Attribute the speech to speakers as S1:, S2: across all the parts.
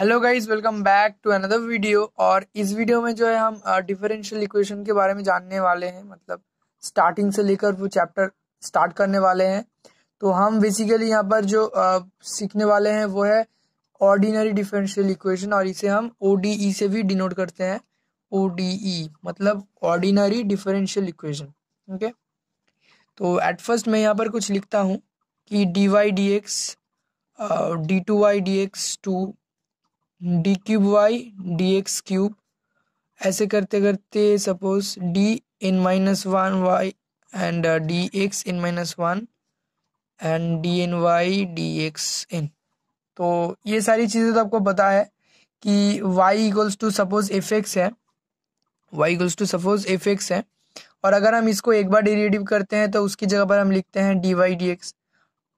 S1: Hello guys, welcome back to another video. और इस video में जो है हम डिफरेंशियल इक्वेशन के बारे में जानने वाले हैं। मतलब स्टार्टिंग से लेकर वो चैप्टर स्टार्ट करने वाले हैं। तो हम बेसिकली यहाँ पर जो सीखने वाले हैं वो है ऑर्डिनरी डिफरेंशियल इक्वेशन, और इसे हम ODE से भी डिनोट करते हैं। ODE मतलब ऑर्डिनरी डिफरेंशियल इक्वेशन। ओके, तो एट फर्स्ट मैं यहाँ पर कुछ लिखता हूँ कि dy dx d2y dx two D cube Y D X cube, ऐसे करते करते suppose D n minus one Y and D X n minus one and D N Y D X n. तो ये सारी चीज़ें तो आपको पता है कि y equals to suppose F X है, y equals to suppose F X है। और अगर हम इसको एक बार डेरिवेटिव करते हैं तो उसकी जगह पर हम लिखते हैं डी वाई डी एक्स।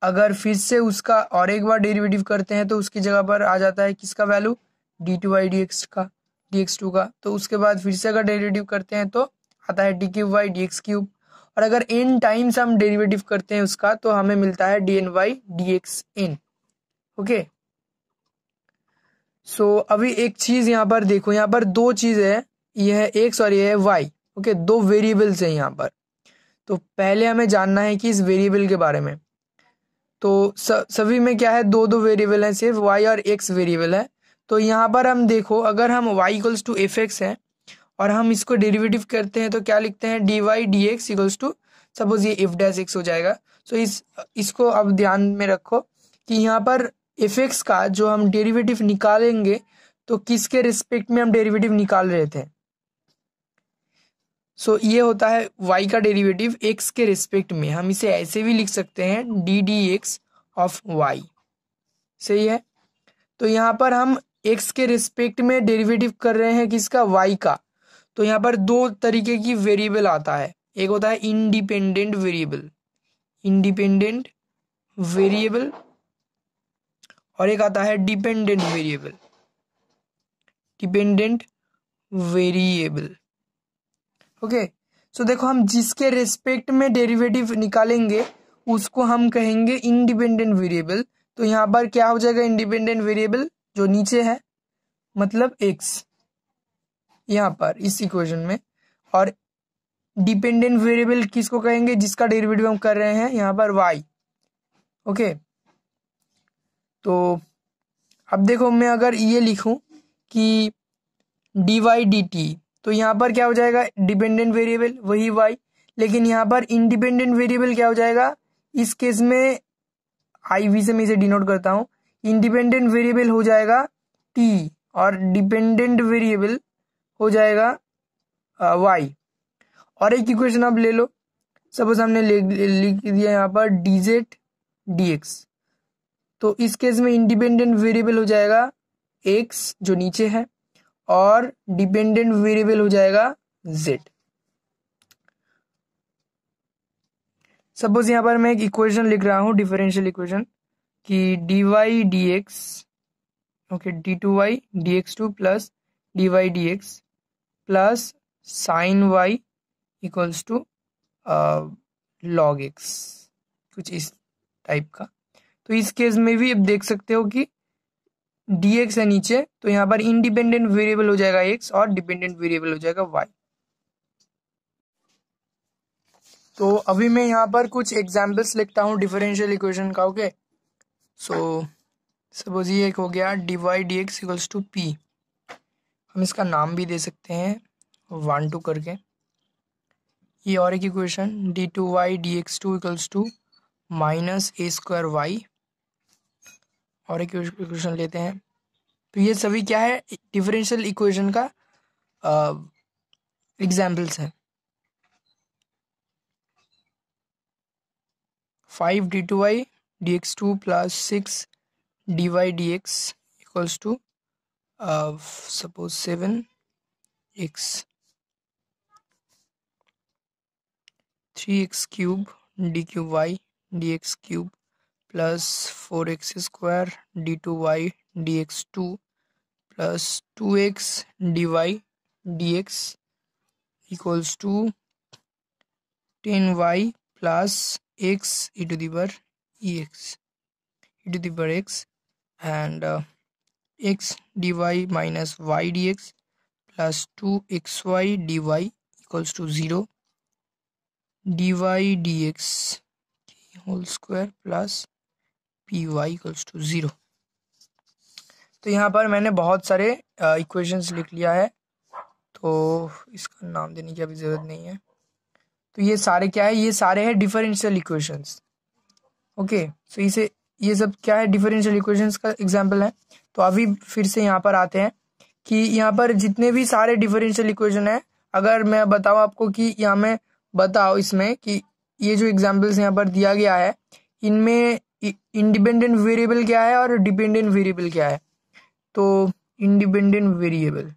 S1: अगर फिर से उसका और एक बार डेरिवेटिव करते हैं तो उसकी जगह पर आ जाता है किसका value, D two Y D X का, डी एक्स टू का। तो उसके बाद फिर से अगर डेरिवेटिव करते हैं तो आता है D cube Y D X cube. और अगर n टाइम्स हम डेरिवेटिव करते हैं उसका तो हमें मिलता है D N Y D X n. Okay, so अभी एक चीज यहाँ पर देखो, यहाँ पर दो चीज है, ये है एक्स और ये है वाई। ओके, दो वेरिएबल्स है यहाँ पर। तो पहले हमें जानना है कि इस वेरिएबल के बारे में। तो सभी में क्या है, दो दो वेरिएबल है, सिर्फ y और x वेरिएबल है। तो यहाँ पर हम देखो, अगर हम y equals to F X है और हम इसको डेरिवेटिव करते हैं तो क्या लिखते हैं, D Y D X equals to suppose ये एफ डैश एक्स हो जाएगा। सो इसको अब ध्यान में रखो कि यहाँ पर एफ एक्स का जो हम डेरिवेटिव निकालेंगे तो किसके रिस्पेक्ट में हम डेरिवेटिव निकाल रहे थे। सो ये होता है y का डेरिवेटिव x के रिस्पेक्ट में। हम इसे ऐसे भी लिख सकते हैं D D x of y। सही है। तो यहाँ पर हम x के रिस्पेक्ट में डेरिवेटिव कर रहे हैं किसका, y का। तो यहाँ पर दो तरीके की वेरिएबल आता है, एक होता है इंडिपेंडेंट वेरिएबल, इंडिपेंडेंट वेरिएबल, और एक आता है dependent variable, dependent variable. Okay, so देखो, हम जिसके रेस्पेक्ट में डेरिवेटिव निकालेंगे उसको हम कहेंगे इंडिपेंडेंट वेरिएबल। तो यहाँ पर क्या हो जाएगा, इंडिपेंडेंट वेरिएबल जो नीचे है मतलब x यहाँ पर इस इक्वेशन में, और डिपेंडेंट वेरिएबल किसको कहेंगे, जिसका डेरिवेटिव हम कर रहे हैं यहाँ पर y। ओके, तो अब देखो, मैं अगर ये लिखूं कि डी वाई डी टी, तो यहाँ पर क्या हो जाएगा, डिपेंडेंट वेरिएबल वही y, लेकिन यहाँ पर इंडिपेंडेंट वेरिएबल क्या हो जाएगा, इस केस में आई वी से मैं इसे डिनोट करता हूँ। इंडिपेंडेंट वेरिएबल हो जाएगा t और डिपेंडेंट वेरिएबल हो जाएगा y। और एक इक्वेशन आप ले लो, सपोज हमने लिख दिया यहाँ पर dz dx। तो इस केस में इंडिपेंडेंट वेरिएबल हो जाएगा x जो नीचे है, और डिपेंडेंट वेरिएबल हो जाएगा z। सपोज यहाँ पर मैं एक इक्वेशन लिख रहा हूँ, डिफरेंशियल इक्वेशन, कि D Y D X, okay, D two Y D X two plus D Y D X plus sine Y equals to log X, कुछ इस टाइप का। तो इस केस में भी अब देख सकते हो कि डी एक्स है नीचे, तो यहाँ पर इंडिपेंडेंट वेरिएबल हो जाएगा एक्स और डिपेंडेंट वेरिएबल हो जाएगा वाई। तो अभी मैं यहाँ पर कुछ एग्जाम्पल्स लिखता हूँ डिफरेंशियल इक्वेशन का। ओके, सो सपोज ये एक हो गया D Y D X equals to P. हम इसका नाम भी दे सकते हैं 1 2 करके। ये और एक equation D two Y D X two equals to minus A square Y, और एक इक्वेशन लेते हैं। तो ये सभी क्या है, डिफरेंशियल इक्वेशन का एग्जाम्पल्स हैं। 5 D two Y D X two plus 6 D Y D X equals to suppose 7x, 3x cube D cube Y D X cube plus 4x square D two Y D X two plus 2x D Y D X equals to 10y plus x e to the power ex, e to the power x, and x dy minus y dx plus 2xy dy equals to 0 dy dx whole square plus py equals to 0। तो यहाँ पर मैंने बहुत सारे equations लिख लिया है, तो इसका नाम देने की अभी ज़रूरत नहीं है। तो ये सारे क्या है, ये सारे हैं डिफरेंशियल इक्वेशंस। ओके, सो इसे ये सब क्या है, डिफरेंशियल इक्वेशंस का एग्जांपल है। तो अभी फिर से यहाँ पर आते हैं कि यहाँ पर जितने भी सारे डिफरेंशियल इक्वेशन है, अगर मैं बताऊँ आपको कि यहाँ में बताओ इसमें कि ये जो एग्जाम्पल्स यहाँ पर दिया गया है इनमें इंडिपेंडेंट वेरिएबल क्या है और डिपेंडेंट वेरिएबल क्या है। तो इंडिपेंडेंट वेरिएबल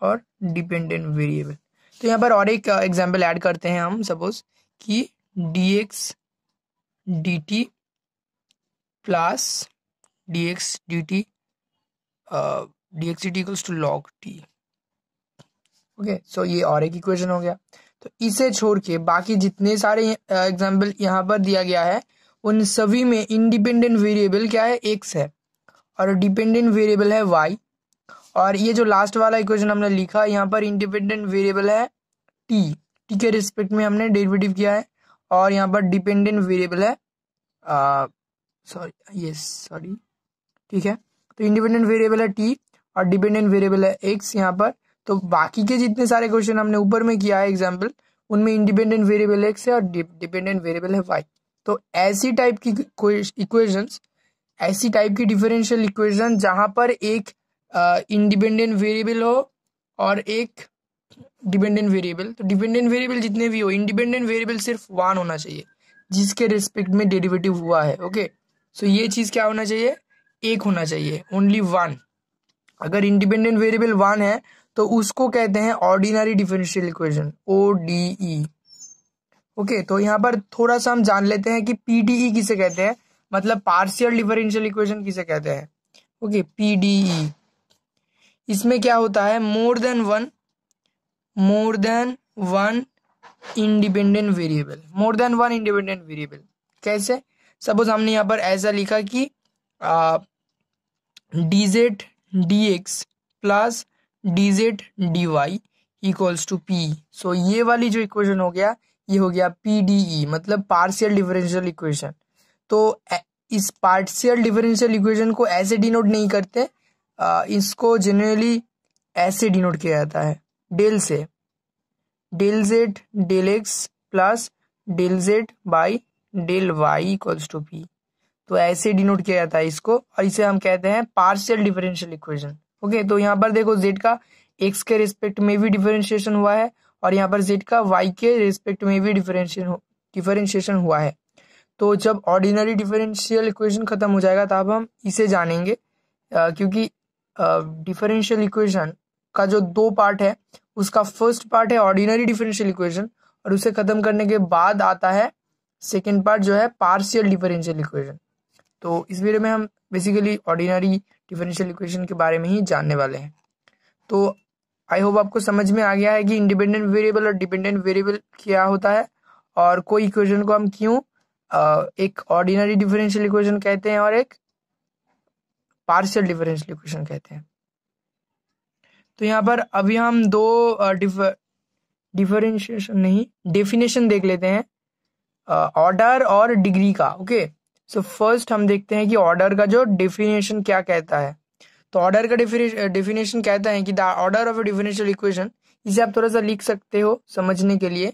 S1: और डिपेंडेंट वेरिएबल, तो यहाँ पर और एक एग्जाम्पल ऐड करते हैं हम। सपोज कि dx dt plus dx dt equals to log t। Okay, so ये और एक इक्वेशन हो गया। तो इसे छोड़ के बाकी जितने सारे एग्जाम्पल यहाँ पर दिया गया है उन सभी में इंडिपेंडेंट वेरिएबल क्या है, x है, और डिपेंडेंट वेरिएबल है y। और ये जो लास्ट वाला इक्वेशन हमने लिखा यहाँ पर इंडिपेंडेंट वेरिएबल है t के रिस्पेक्ट में हमने डेरिवेटिव किया है, और यहाँ पर डिपेंडेंट वेरिएबल है सॉरी ठीक है। तो इंडिपेंडेंट वेरिएबल है t और डिपेंडेंट वेरिएबल है x यहाँ पर। तो बाकी के जितने सारे क्वेश्चन हमने ऊपर में किया है एग्जाम्पल, उनमें इंडिपेंडेंट वेरिएबल x है और डिपेंडेंट वेरिएबल है y। तो ऐसी टाइप की इक्वेशंस, ऐसी टाइप की डिफरेंशियल इक्वेशन जहां पर एक इंडिपेंडेंट वेरिएबल हो और एक डिपेंडेंट वेरिएबल। तो डिपेंडेंट वेरिएबल जितने भी हो, इंडिपेंडेंट वेरिएबल सिर्फ वन होना चाहिए जिसके रिस्पेक्ट में डेरिवेटिव हुआ है। ओके, सो ये चीज क्या होना चाहिए, एक होना चाहिए, ओनली वन। अगर इंडिपेंडेंट वेरिएबल वन है तो उसको कहते हैं ordinary differential equation, ODE। Okay, तो यहाँ पर थोड़ा सा हम जान लेते हैं कि PDE किसे कहते हैं, मतलब पार्शियल डिफरेंशियल इक्वेशन किसे कहते हैं। ओके, PDE, इसमें क्या होता है, more than one independent variable. More than one independent variable कैसे, सपोज हमने यहाँ पर ऐसा लिखा कि dz dx plus dz dy equals to p। So ये वाली जो इक्वेशन हो गया, ये हो गया PDE, मतलब पार्शियल डिफरेंशियल इक्वेशन। तो इस पार्शियल डिफरेंशियल इक्वेशन को ऐसे डिनोट नहीं करते, इसको जनरली ऐसे डिनोट किया जाता है, डेल से, del z del x plus del z by del y equals to p। तो ऐसे डिनोट किया जाता है इसको, और इसे हम कहते हैं पार्शियल डिफरेंशियल इक्वेशन। ओके, तो यहाँ पर देखो z का x के रिस्पेक्ट में भी डिफरेंशिएशन हुआ है, और यहाँ पर z का y के रिस्पेक्ट में भी डिफरेंशिएशन हुआ है। तो जब ऑर्डिनरी डिफरेंशियल इक्वेशन खत्म हो जाएगा तब हम इसे जानेंगे, क्योंकि डिफरेंशियल इक्वेशन का जो दो पार्ट है, उसका फर्स्ट पार्ट है ऑर्डिनरी डिफरेंशियल इक्वेशन, और उसे खत्म करने के बाद आता है सेकेंड पार्ट जो है पार्शियल डिफरेंशियल इक्वेशन। तो इस वीडियो में हम बेसिकली ऑर्डिनरी डिफरेंशियल इक्वेशन के बारे में ही जानने वाले हैं। तो आई होप आपको समझ में आ गया है कि इंडिपेंडेंट वेरिएबल और डिपेंडेंट वेरिएबल क्या होता है, और कोई इक्वेशन को हम क्यों एक ऑर्डिनरी डिफरेंशियल इक्वेशन कहते हैं और एक पार्शियल डिफरेंशियल इक्वेशन कहते हैं। तो यहाँ पर अभी हम दो डिफरेंशिएशन नहीं, डेफिनेशन देख लेते हैं ऑर्डर और डिग्री का। ओके, सो फर्स्ट हम देखते हैं कि ऑर्डर का जो डेफिनेशन क्या कहता है। तो ऑर्डर का डेफिनेशन कहता है कि the order of A differential equation, इसे आप थोड़ा सा लिख सकते हो समझने के लिए,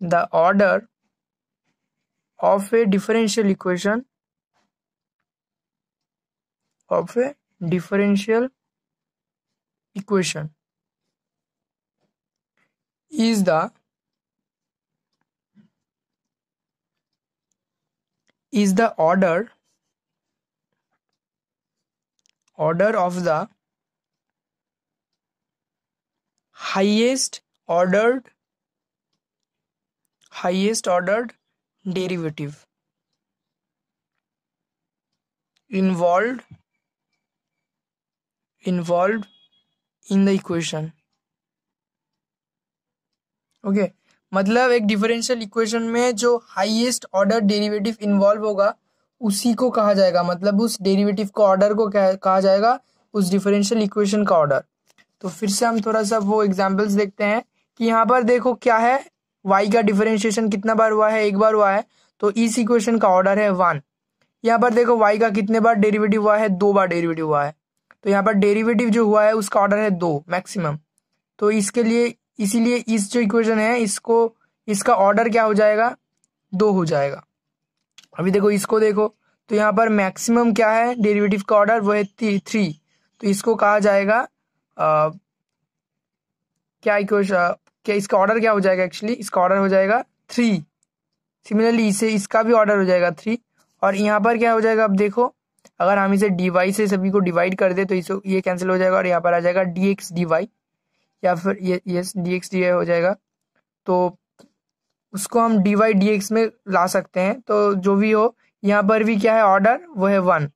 S1: the order of A differential equation is the order of the highest ordered derivative involved in the equation। Okay, मतलब एक डिफरेंशियल इक्वेशन में जो हाईएस्ट ऑर्डर डेरिवेटिव इन्वॉल्व होगा उसी को कहा जाएगा, मतलब उस डेरिवेटिव को ऑर्डर को कहा जाएगा उस डिफरेंशियल इक्वेशन का ऑर्डर। तो फिर से हम थोड़ा सा वो एग्जांपल्स देखते हैं कि यहाँ पर देखो क्या है, y का डिफरेंशिएशन कितना बार हुआ है, एक बार हुआ है, तो इस इक्वेशन का ऑर्डर है 1। यहाँ पर देखो y का कितने बार डेरिवेटिव हुआ है, 2 बार डेरिवेटिव हुआ है, तो यहाँ पर डेरिवेटिव जो हुआ है उसका ऑर्डर है 2 मैक्सिमम। तो इसके लिए इसीलिए इस जो इक्वेशन है इसका ऑर्डर क्या हो जाएगा, 2 हो जाएगा। अभी देखो इसको देखो, तो यहाँ पर मैक्सिमम क्या है डेरिवेटिव का ऑर्डर, वो है 3। तो इसको कहा जाएगा क्या इक्वेशन, क्या इसका ऑर्डर क्या हो जाएगा, एक्चुअली इसका ऑर्डर हो जाएगा 3। सिमिलरली इसका भी ऑर्डर हो जाएगा 3। और यहाँ पर क्या हो जाएगा, अब देखो अगर हम इसे dy से सभी को डिवाइड कर दे तो ये कैंसिल हो जाएगा और यहाँ पर आ जाएगा dx dy, या फिर ये यस dx dy हो जाएगा। तो उसको हम dy dx में ला सकते हैं। तो जो भी हो, यहाँ पर भी क्या है ऑर्डर, वो है 1।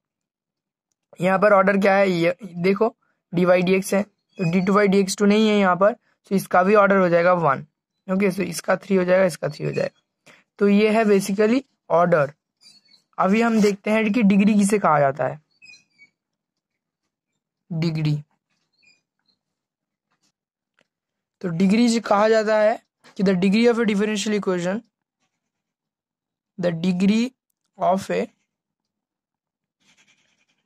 S1: यहाँ पर ऑर्डर क्या है, ये देखो dy dx है, तो d2 dx2 नहीं है यहाँ पर, तो इसका भी ऑर्डर हो जाएगा 1। ओके, तो इसका 3 हो जाएगा, इसका 3 हो जाएगा। तो ये है बेसिकली ऑर्डर। अभी हम देखते हैं कि डिग्री किसे कहा जाता है। डिग्री, तो डिग्री जो कहा जाता है कि the degree of A differential equation, the degree of A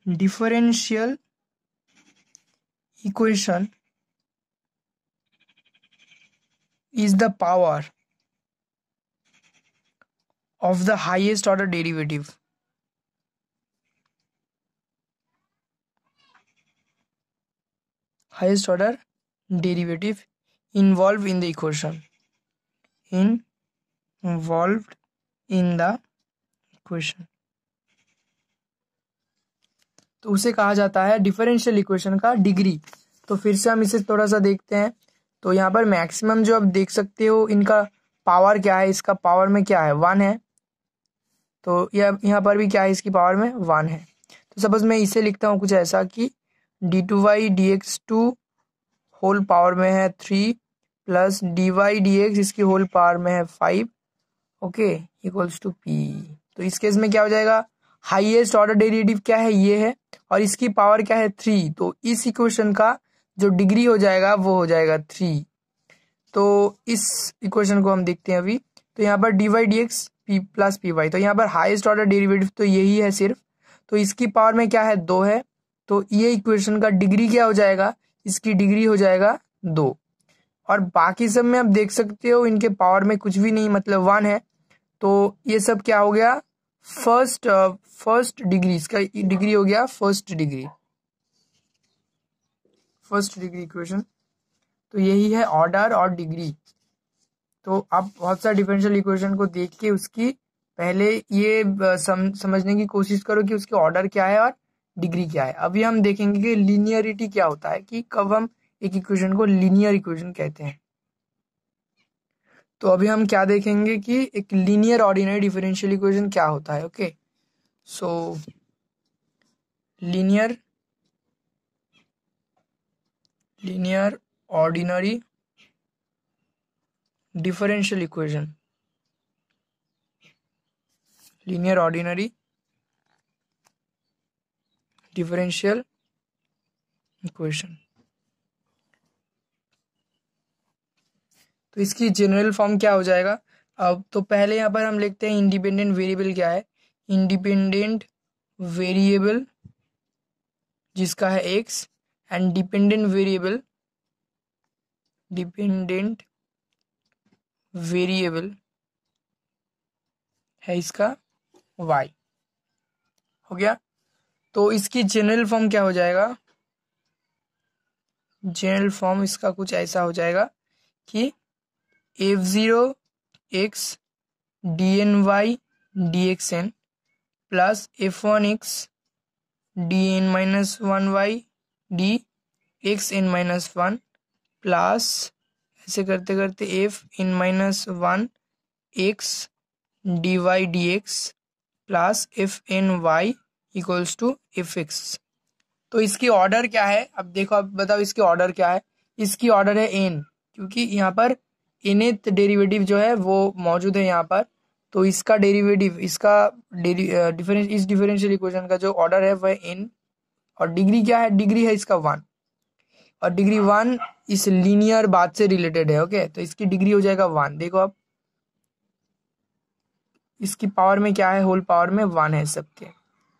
S1: differential equation is the power of the highest order derivative involved in the equation, तो उसे कहा जाता है डिफरेंशियल इक्वेशन का डिग्री। तो फिर से हम इसे थोड़ा सा देखते हैं। तो यहाँ पर मैक्सिमम जो आप देख सकते हो इनका पावर क्या है, इसका पावर में क्या है 1 है, तो यहाँ पर भी क्या है, इसकी पावर में 1 है। तो सपोज मैं इसे लिखता हूँ कुछ ऐसा कि d2y dx2 होल पावर में है 3 प्लस dy dx इसकी होल पावर में है 5, ओके, इक्वल्स टू p। तो इस केस में क्या हो जाएगा, हाईएस्ट ऑर्डर डेरिवेटिव क्या है, ये है, और इसकी पावर क्या है 3। तो इस इक्वेशन का जो डिग्री हो जाएगा वो हो जाएगा 3। तो इस इक्वेशन को हम देखते हैं अभी। तो यहाँ पर dy dx p plus p y, तो यहाँ पर हाईएस्ट ऑर्डर डेरिवेटिव तो यही है सिर्फ, तो इसकी पावर में क्या है 2 है। तो ये इक्वेशन का डिग्री क्या हो जाएगा, इसकी डिग्री हो जाएगा 2। और बाकी सब में आप देख सकते हो इनके पावर में कुछ भी नहीं, मतलब 1 है। तो ये सब क्या हो गया, फर्स्ट डिग्री, इसका डिग्री हो गया फर्स्ट डिग्री इक्वेशन। तो यही है ऑर्डर और डिग्री। तो आप बहुत सारे डिफरेंशियल इक्वेशन को देख के उसकी पहले ये समझने की कोशिश करो कि उसके ऑर्डर क्या है और डिग्री क्या है। अभी हम देखेंगे कि लीनियरिटी क्या होता है, कि कब हम एक इक्वेशन को लीनियर इक्वेशन कहते हैं। तो अभी हम क्या देखेंगे कि एक लीनियर ऑर्डिनरी डिफरेंशियल इक्वेशन क्या होता है। ओके, सो linear ordinary differential equation, linear ordinary differential equation. तो इसकी जनरल फॉर्म क्या हो जाएगा। अब तो पहले यहाँ पर हम लिखते हैं इंडिपेंडेंट वेरिएबल क्या है, इंडिपेंडेंट वेरिएबल जिसका है x, एंड डिपेंडेंट वेरिएबल है इसका y। हो गया। तो इसकी जनरल फॉर्म क्या हो जाएगा, जनरल फॉर्म इसका कुछ ऐसा हो जाएगा कि f0 x dny dxn plus f1 x dn minus 1y dxn-1 plus ऐसे करते करते f(n-1) x dy dx plus fny equals to fx। तो इसकी ऑर्डर क्या है, अब देखो, अब बताओ इसकी ऑर्डर क्या है। इसकी ऑर्डर है n, क्योंकि यहाँ पर nth डेरिवेटिव जो है वो मौजूद है यहाँ पर। तो इसका डेरिवेटिव, इसका इस डिफरेंशियल इक्वेशन का जो ऑर्डर है वह n और डिग्री क्या है, डिग्री है इसका 1, और डिग्री 1 इस लीनियर बात से रिलेटेड है। ओके, तो इसकी डिग्री हो जाएगा 1। देखो अब इसकी पावर में क्या है, होल पावर में 1 है सबके,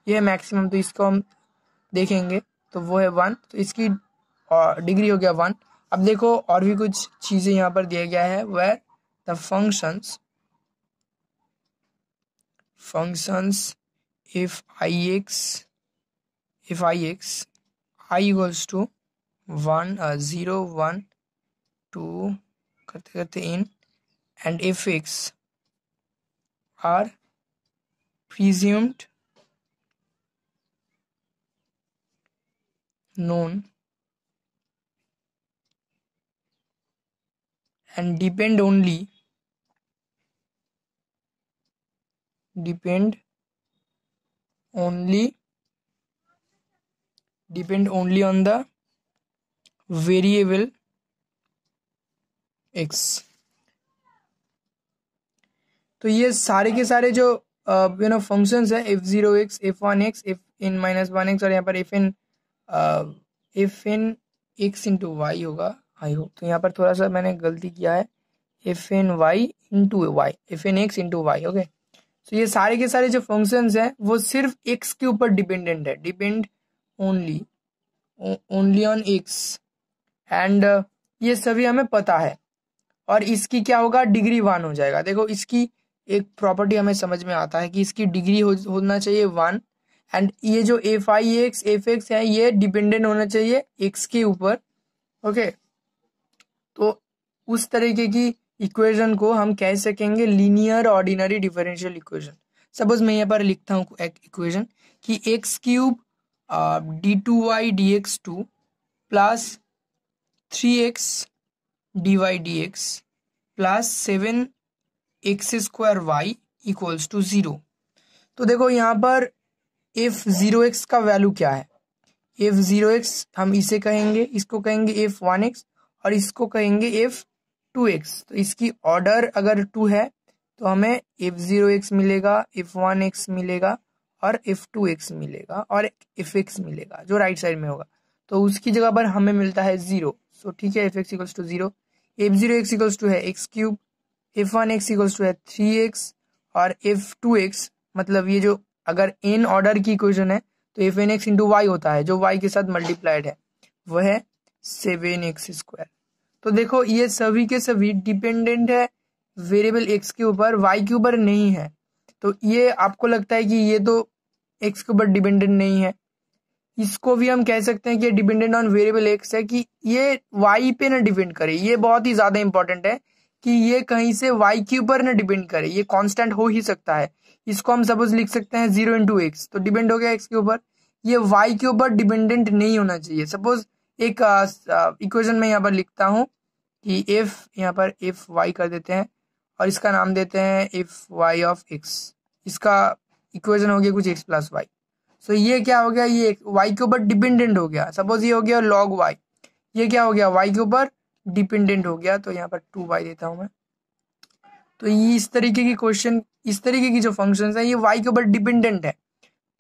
S1: ये है मैक्सिमम, तो इसको हम देखेंगे तो वो है 1, तो इसकी डिग्री हो गया 1। अब देखो और भी कुछ चीजें यहाँ पर दिया गया है, where the functions if ix I equals to 1 0 1 2 करते करते in, and if x are presumed known and depend only on the variable x। तो ये सारे के सारे जो फंक्शंस है f0x f1x fn-1x और यहाँ पर fn x इंटू वाई होगा, आई होप। तो यहाँ पर थोड़ा सा मैंने गलती किया है, fny into y, fnx into y. Okay, तो ये सारे के सारे जो फंक्शंस हैं वो सिर्फ x के ऊपर डिपेंडेंट है, depend only on x, and ये सभी हमें पता है। और इसकी क्या होगा, डिग्री 1 हो जाएगा। देखो इसकी एक प्रॉपर्टी हमें समझ में आता है कि इसकी डिग्री होना चाहिए 1, एंड ये जो F I x F X है ये डिपेंडेंट होना चाहिए x के ऊपर। ओके, तो उस तरीके की इक्वेशन को हम कह सकेंगे linear ordinary differential equation. Suppose मैं यहाँ पर लिखता हूँ एक इक्वेशन कि x³ d2y dx2 plus 3x dy dx plus 7x² y equals to 0। तो देखो यहाँ पर f0x का वैल्यू क्या है, f0x हम इसे कहेंगे, इसको कहेंगे f1x और इसको कहेंगे f2x। तो इसकी ऑर्डर अगर 2 है तो हमें f0x मिलेगा, f1x मिलेगा और f2x मिलेगा और fx मिलेगा जो राइट साइड में होगा। तो उसकी जगह पर हमें मिलता है 0। सो ठीक है, fx equals to 0, f0x equals to है x³, f1x इक्वल्स टू है 3x और f2x मतलब ये जो अगर n ऑर्डर की इक्वेशन है तो fnx इंटू वाई होता है जो y के साथ मल्टीप्लाइड है, वह है 7x²। तो देखो ये सभी के सभी डिपेंडेंट है वेरिएबल x के ऊपर, y के ऊपर नहीं है। तो ये आपको लगता है कि ये तो x के ऊपर डिपेंडेंट नहीं है, इसको भी हम कह सकते हैं कि डिपेंडेंट ऑन वेरिएबल x है कि ये y पे ना डिपेंड करे। ये बहुत ही ज्यादा इंपॉर्टेंट है कि ये कहीं से y के ऊपर ना डिपेंड करे, ये कांस्टेंट हो ही सकता है। इसको हम सपोज लिख सकते हैं 0 इंटू एक्स, तो डिपेंड हो गया x के ऊपर, ये y के ऊपर डिपेंडेंट नहीं होना चाहिए। सपोज एक इक्वेशन में यहाँ पर लिखता हूँ कि f यहाँ पर एफ वाई कर देते हैं और इसका नाम देते हैं एफ वाई ऑफ एक्स, इसका इक्वेशन हो गया कुछ x प्लस वाई। सो ये क्या हो गया, ये y के ऊपर डिपेंडेंट हो गया। सपोज ये हो गया log y, ये क्या हो गया y के ऊपर डिपेंडेंट हो गया, तो यहाँ पर 2y देता हूं मैं। तो ये इस तरीके की क्वेश्चन, इस तरीके की जो फंक्शंस है ये y के ऊपर डिपेंडेंट है,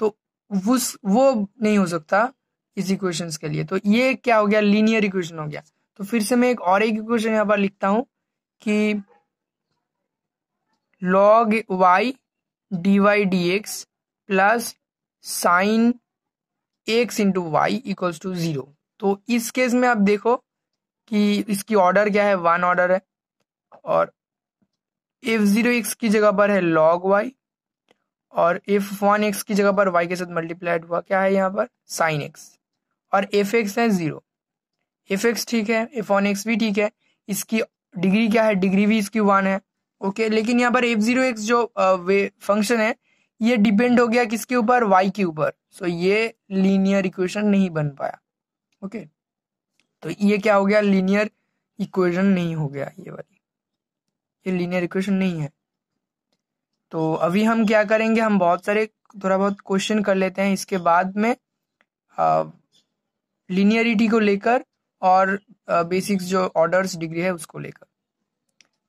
S1: तो वो नहीं हो सकता इस इक्वेशंस के लिए। तो ये क्या हो गया, लीनियर इक्वेशन हो गया। तो फिर से मैं एक और एक इक्वेशन यहाँ पर लिखता हूं कि log y dy dx plus sine x into y equals to 0। तो इस केस में आप देखो कि इसकी ऑर्डर क्या है, 1 ऑर्डर है, और f0x की जगह पर है log y और f1x की जगह पर y के साथ मल्टीप्लाइड हुआ क्या है यहाँ पर साइन x, और fx है 0। fx ठीक है, f1x भी ठीक है, इसकी डिग्री क्या है, डिग्री भी इसकी 1 है। ओके, लेकिन यहाँ पर f0x जो फंक्शन है ये डिपेंड हो गया किसके ऊपर, y के ऊपर। सो ये लीनियर इक्वेशन नहीं बन पाया। ओके, तो ये क्या हो गया, लीनियर इक्वेशन नहीं हो गया, ये वाली, ये लीनियर इक्वेशन नहीं है। तो अभी हम क्या करेंगे, हम बहुत सारे थोड़ा बहुत क्वेश्चन कर लेते हैं इसके बाद में लीनियरिटी को लेकर और बेसिक्स जो ऑर्डर्स डिग्री है उसको लेकर।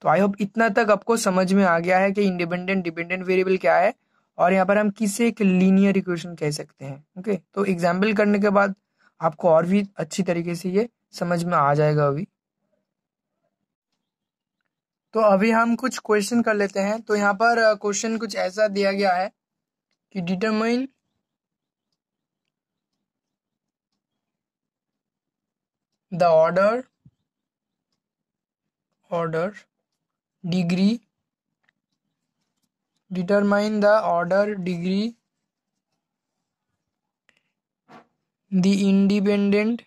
S1: तो आई होप इतना तक आपको समझ में आ गया है कि इंडिपेंडेंट डिपेंडेंट वेरिएबल क्या है और यहाँ पर हम किसे एक लीनियर इक्वेशन कह सकते हैं। ओके, तो एग्जाम्पल करने के बाद आपको और भी अच्छी तरीके से ये समझ में आ जाएगा अभी। तो अभी हम कुछ क्वेश्चन कर लेते हैं। तो यहाँ पर क्वेश्चन कुछ ऐसा दिया गया है कि determine the order degree determine the order degree the independent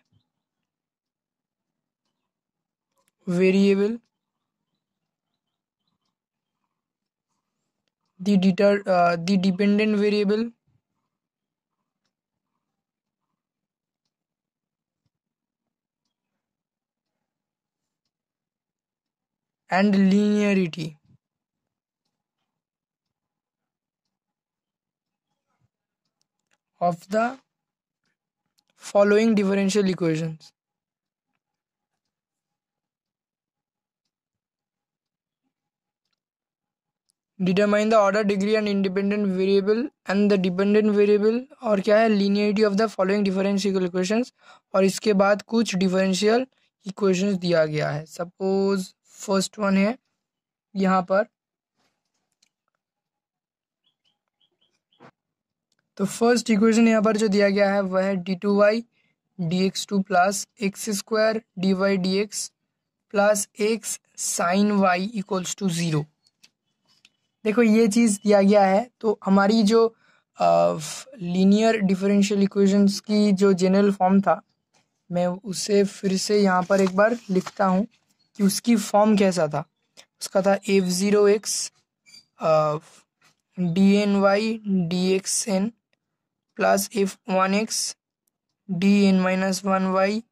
S1: variable the dependent variable and linearity of the following differential equations. Determine the order degree and independent variable and the dependent variable और क्या है linearity of the following differential equations। और इसके बाद कुछ differential equations दिया गया है। Suppose first one है यहाँ पर, तो फर्स्ट इक्वेशन यहाँ पर जो दिया गया है वह है d2y dx2 plus x square dy dx plus x sine Y equals to 0। देखो ये चीज़ दिया गया है, तो हमारी जो लीनियर डिफरेंशियल इक्वेशंस की जो जनरल फॉर्म था, मैं उसे फिर से यहाँ पर एक बार लिखता हूँ कि उसकी फॉर्म कैसा था। उसका था f0x dny dxn plus f1x dn-1y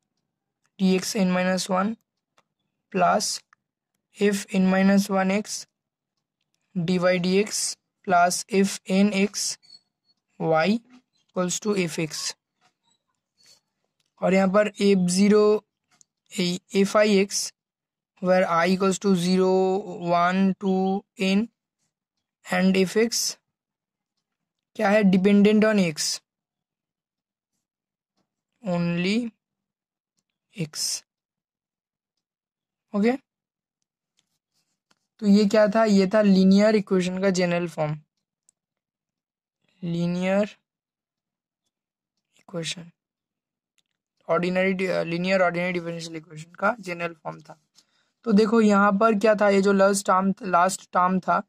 S1: dxn-1 plus fn-1x dy dx plus fnx y equals to fx। और यहाँ पर f0 fi(x) where I equals to 0 1 2 n and fx क्या है, dependent on x, only x। Okay, तो ये क्या था, ये था लीनियर इक्वेशन का general form, linear equation linear ordinary differential equation का जनरल फॉर्म था। तो देखो यहाँ पर क्या था, ये जो लास्ट टर्म था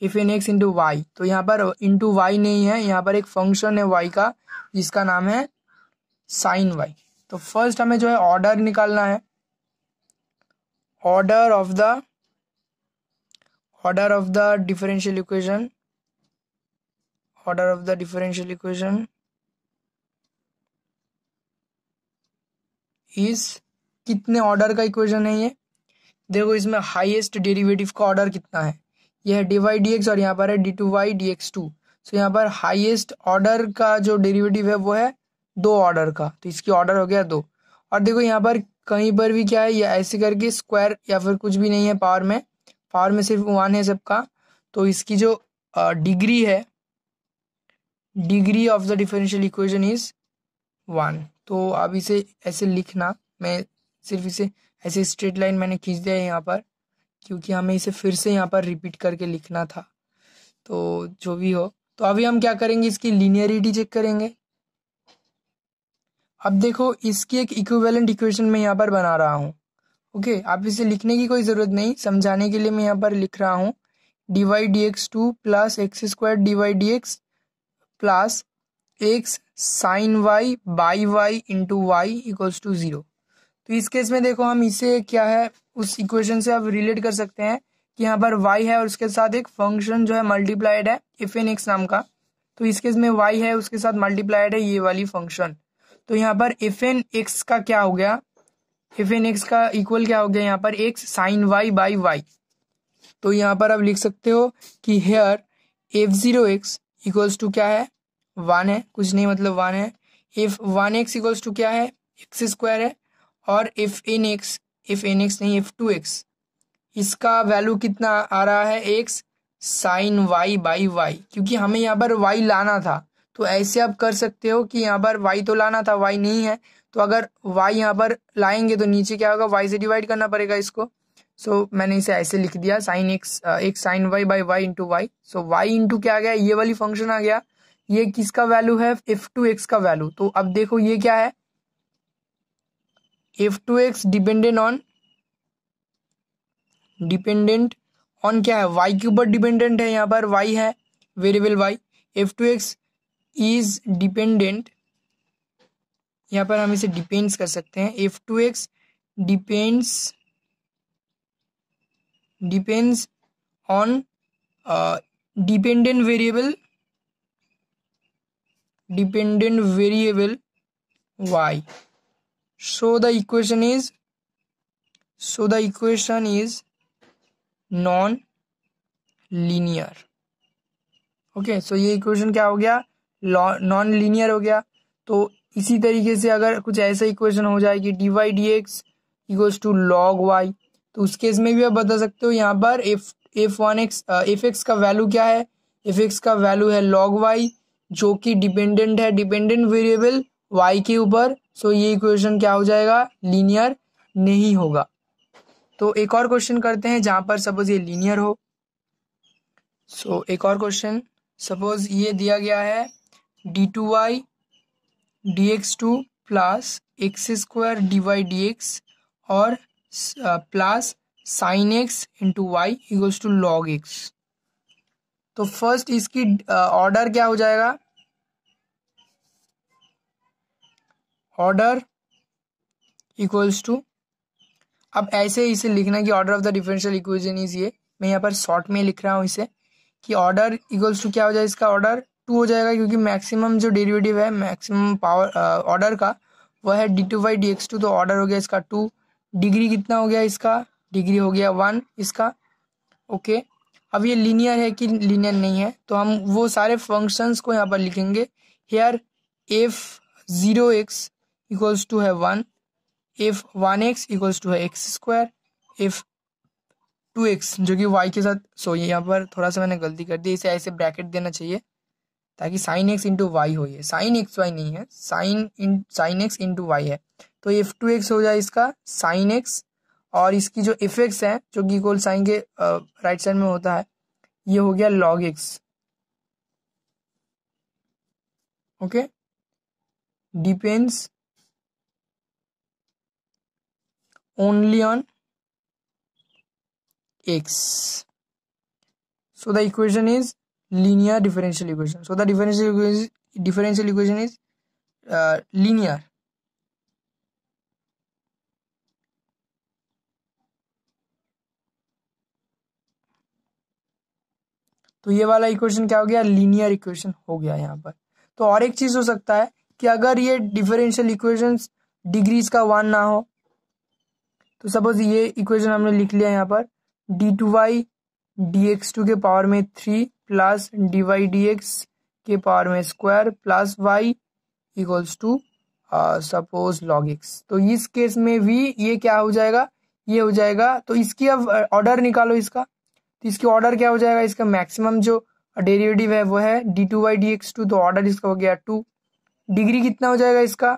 S1: f n x into y, तो यहाँ पर इंटू वाई नहीं है, यहाँ पर एक फंक्शन है वाई का जिसका नाम है साइन वाई। तो फर्स्ट हमें जो है ऑर्डर निकालना है, order of the differential equation, order of the differential equation is, कितने ऑर्डर का इक्वेशन है ये, देखो इसमें हाईएस्ट डेरिवेटिव का ऑर्डर कितना है, ये है dy dx और यहाँ पर है d2y dx2। सो यहाँ पर हाईएस्ट ऑर्डर का जो डेरिवेटिव है वो है 2 ऑर्डर का, तो इसकी ऑर्डर हो गया 2। और देखो यहाँ पर कहीं पर भी क्या है, ये ऐसे करके स्क्वायर या फिर कुछ भी नहीं है, पावर में सिर्फ 1 है सबका, तो इसकी जो डिग्री है, degree of the differential equation is 1। तो अब इसे ऐसे लिखना, मैं सिर्फ इसे ऐसे स्ट्रेट लाइन मैंने खींच दिया है यहाँ पर, क्योंकि हमें इसे फिर से यहाँ पर रिपीट करके लिखना था। तो जो भी हो, तो अभी हम क्या करेंगे, इसकी लीनियरिटी चेक करेंगे। अब देखो इसकी एक इक्विवेलेंट इक्वेशन मैं यहाँ पर बना रहा हूँ। ओके, आप इसे लिखने की कोई ज़रूरत नहीं, समझाने के लिए मैं यहाँ पर लिख रहा हूँ dy dx2 plus x square dy dx plus x sine y by y into y equals to 0। तो इस केस में देखो हम इसे क्या है, उस इक्वेशन से आप रिलेट कर सकते हैं कि यहाँ पर y है और उसके साथ एक फंक्शन जो है मल्टीप्लाइड है fn(x) नाम का, तो इस केस में y है उसके साथ मल्टीप्लाइड है ये वाली फंक्शन। तो यहाँ पर fn(x) का क्या हो गया, fn(x) का इक्वल क्या हो गया यहाँ पर x sine y by y. तो यहाँ पर आप लिख सकते हो कि हेयर f0x इक्वल्स टू क्या है, 1 है, कुछ नहीं मतलब 1 है। f1x इक्वल्स टू क्या है, एक्स स्क्वायर है। और fn(x) नहीं f2x, इसका वैल्यू कितना आ रहा है, x sine y by y, क्योंकि हमें यहाँ पर वाई लाना था। तो ऐसे आप कर सकते हो कि यहाँ पर वाई तो लाना था, वाई नहीं है, तो अगर वाई यहाँ पर लाएंगे तो नीचे क्या होगा, वाई से डिवाइड करना पड़ेगा इसको। सो मैंने इसे ऐसे लिख दिया, साइन एक्स एक sine y by y into y. So y into क्या आ गया, ये वाली फंक्शन आ गया, ये किसका वैल्यू है, f2x का वैल्यू। तो अब देखो ये क्या है, f2x डिपेंडेंट ऑन क्या है, y के ऊपर डिपेंडेंट है, यहाँ पर y है variable y। f2x is dependent, यहाँ पर हम इसे डिपेंड्स कर सकते हैं, f2x depends on dependent variable y। So the equation is non linear. Okay, so ये इक्वेशन क्या हो गया, नॉन लीनियर हो गया। तो इसी तरीके से अगर कुछ ऐसा इक्वेशन हो जाए कि dy dx equals to log y, तो उस केस में भी आप बता सकते हो यहाँ पर f(x) का वैल्यू क्या है, f(x) का वैल्यू है log y, जो कि डिपेंडेंट है डिपेंडेंट वेरिएबल y के ऊपर। सो ये इक्वेशन क्या हो जाएगा, लीनियर नहीं होगा। तो एक और क्वेश्चन करते हैं जहां पर सपोज ये लीनियर हो। सो एक और क्वेश्चन, सपोज ये दिया गया है d2y dx2 plus x square dy dx और plus sine x into y equals to log x. तो फर्स्ट इसकी ऑर्डर क्या हो जाएगा, ऑर्डर इक्वल्स टू, अब ऐसे इसे लिखना कि order of the differential equation is ये, मैं यहाँ पर शॉर्ट में लिख रहा हूँ इसे कि ऑर्डर इक्वल्स टू क्या हो जाएगा, इसका ऑर्डर 2 हो जाएगा, क्योंकि मैक्सिमम जो डेरिवेटिव है मैक्सिमम पावर ऑर्डर का वह है d2 dx2, तो ऑर्डर हो गया इसका 2। डिग्री कितना हो गया इसका, डिग्री हो गया 1 इसका। ओके, अब ये लीनियर है कि लीनियर नहीं है, तो हम वो सारे फंक्शंस को यहाँ पर लिखेंगे। हेयर f(0x) इक्वल्स टू है 1, f(1x) इक्वल्स टू है एक्स स्क्वायर, f(2x) जो कि y के साथ, सो यहाँ पर थोड़ा सा मैंने गलती कर दी, इसे ऐसे ब्रैकेट देना चाहिए ताकि साइन एक्स इंटू वाई हो, ये साइन एक्स वाई नहीं है, साइन एक्स इंटू वाई है। तो f(2x) हो जाए इसका साइन एक्स, और इसकी जो f(x) है जो कि इक्वल साइन के राइट साइड में होता है, ये हो गया log x। Okay, depends only on x। So the equation is linear differential equation. So the differential equation is linear. तो ये वाला इक्वेशन क्या हो गया, लीनियर इक्वेशन हो गया यहाँ पर। तो और एक चीज हो सकता है कि अगर ये डिफरेंशियल इक्वेशंस डिग्रीज का 1 ना हो, तो सपोज ये इक्वेशन हमने लिख लिया यहाँ पर d2y dx2 के पावर में 3 प्लस dy dx के पावर में square plus y equals to suppose log x। तो इस केस में भी ये क्या हो जाएगा, ये हो जाएगा। तो इसकी अब ऑर्डर निकालो इसका, तो इसकी ऑर्डर क्या हो जाएगा, इसका मैक्सिमम जो डेरिवेटिव है वो है d2y dx2, तो ऑर्डर इसका हो गया 2। डिग्री कितना हो जाएगा इसका,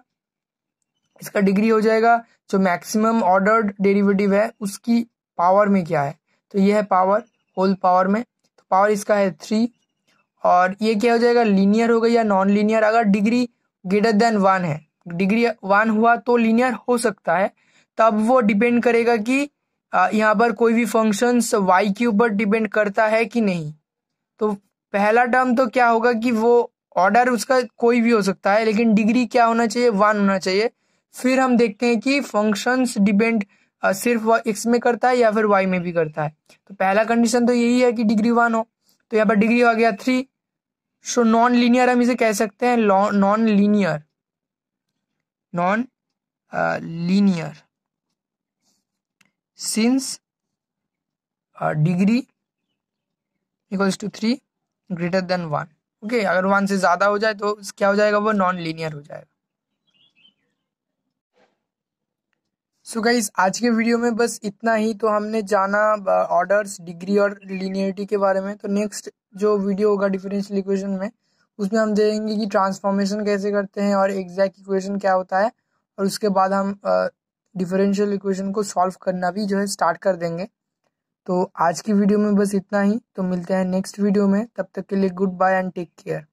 S1: इसका डिग्री हो जाएगा जो मैक्सिमम ऑर्डर्ड डेरिवेटिव है उसकी पावर में क्या है, तो ये है पावर होल पावर में, तो पावर इसका है 3। और ये क्या हो जाएगा, लीनियर हो गई या नॉन लीनियर। अगर डिग्री ग्रेटर देन 1 है, डिग्री 1 हुआ तो लीनियर हो सकता है, तब वो डिपेंड करेगा कि यहाँ पर कोई भी फंक्शंस y के ऊपर डिपेंड करता है कि नहीं। तो पहला टर्म तो क्या होगा कि वो ऑर्डर उसका कोई भी हो सकता है, लेकिन डिग्री क्या होना चाहिए, 1 होना चाहिए। फिर हम देखते हैं कि फंक्शंस डिपेंड सिर्फ x में करता है या फिर y में भी करता है। तो पहला कंडीशन तो यही है कि डिग्री 1 हो, तो यहाँ पर डिग्री आ गया 3। सो नॉन लीनियर हम इसे कह सकते हैं, non linear since degree equals to 3 greater than 1। Okay, अगर 1 से ज्यादा हो जाए तो क्या हो जाएगा, वो नॉन लीनियर हो जाएगा। सो गाइस आज के वीडियो में बस इतना ही। तो हमने जाना ऑर्डर्स, डिग्री और लीनियरिटी के बारे में। तो नेक्स्ट जो वीडियो होगा डिफरेंशियल इक्वेशन में, उसमें हम देखेंगे कि ट्रांसफॉर्मेशन कैसे करते हैं और एग्जैक्ट इक्वेशन क्या होता है, और उसके बाद हम डिफरेंशियल इक्वेशन को सॉल्व करना भी जो है स्टार्ट कर देंगे। तो आज की वीडियो में बस इतना ही। तो मिलते हैं नेक्स्ट वीडियो में, तब तक के लिए goodbye and take care.